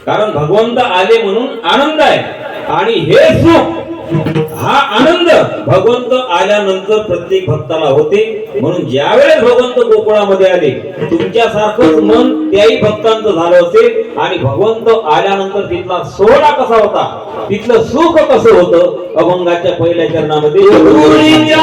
कारण भगवंत आले म्हणून आनंद आहे आणि हे सुख हा आनंद भगवंत आल्यानंतर प्रत्येक भक्ताला होते. म्हणून ज्यावेळेस भगवंत गोकुळामध्ये आले तुमच्यासारखंच मन त्याही भक्तांचं झालं असेल आणि भगवंत आल्यानंतर तिथला सोहळा कसा होता, तिथलं सुख कसं होतं अभंगाच्या पहिल्या चरणामध्ये गोकुळीच्या